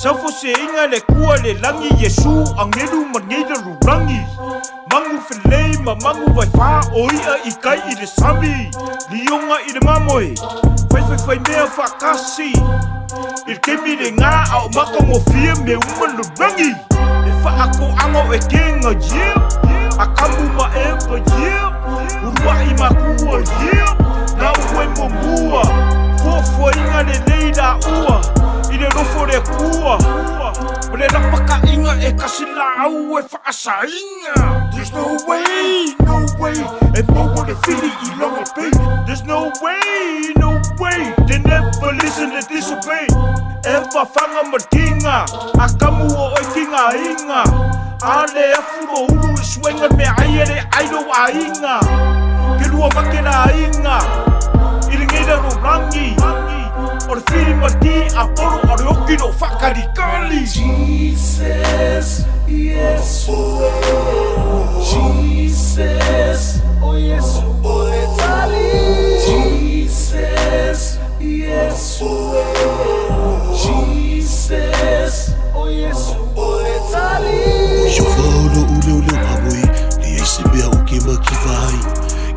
Saufo se inga le kua le langi Yesu angelu mangeida rurangi Mangu filei ma mangu vai wha o ia I kai I le sami Lionga I le mamoe Fai mea whakasi I le kemi le ngā au maka mo fia me uma rurangi E wha ako ango e kenga A kamu ma ewa Urua I makua Na ue mo mua Fofo inga le leida ua I le rofo le kua O le rapaka inga e kasila au e whaasainga There's no way E mogo le fili I longa pay There's no way They never listen, they disobey Ewa whanga matinga A kamu o oi kinga inga A le afuro ulu I swenga me aiere aido a inga Ke lua makena inga I le ngeira ro rangi O le fili mati a poro o le oki no whakarikali Jesus, Yesu Jesus, o Yesu o le tali Jesus, Yesu Jesus, o Yesu o le tali O shofaro ule pamoi Le eise mea o ke makivai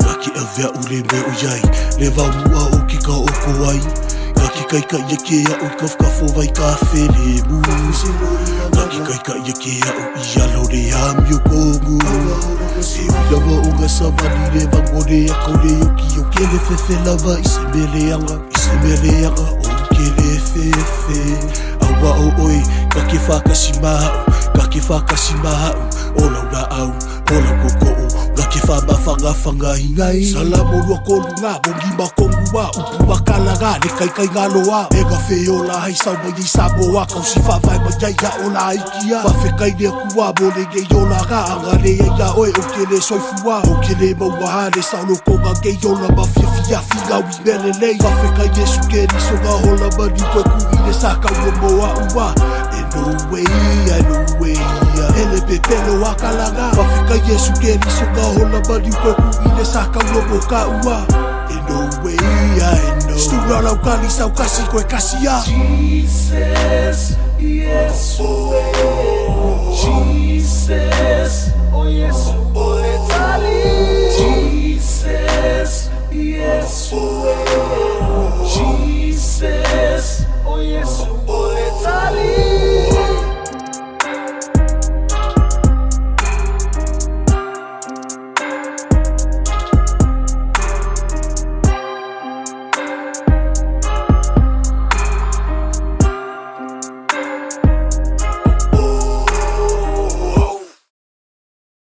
Ngaki avea ule me o yai Le vamua o ki ka oko ai Ngaki kaika ia ke a o kafkafo vai ka whele mu Ngaki kaika ia ke a o ia lau le ami o kongu Se ulawa o nga savani le vangore a kaule o ki o ke le fefe lava I se meleanga o ke le fefe Awa o oi kake whakasi mahau O lau na au, o lau koko'o Ngake whamawhanga hingai Sala morua kolu ngā, mongi makongu wā Upu makala ngā, ne kai ngalo wā Ega wheo la hai sau mai sa moa Kausi whawhai mai ia o la ikia Whawhekai nea kua mo le ngei o la ngā Angare ia oe o ke le soifu wā O ke le maua hane saulo ko ngā ngei o la mafia whia wi mele lei Whawhekai Yesu ke niso ngā hola mani koe kui le saka ua moa ua No way Hele pepelo akalanga Whawhika Yesu ke niso ngā hola mani koe kui le saka ua moka ua No way, I know Stura lau kali sau kasi koe kasi a Jesus, Yesu Jesus, o Yesu o le tali Jesus, Yesu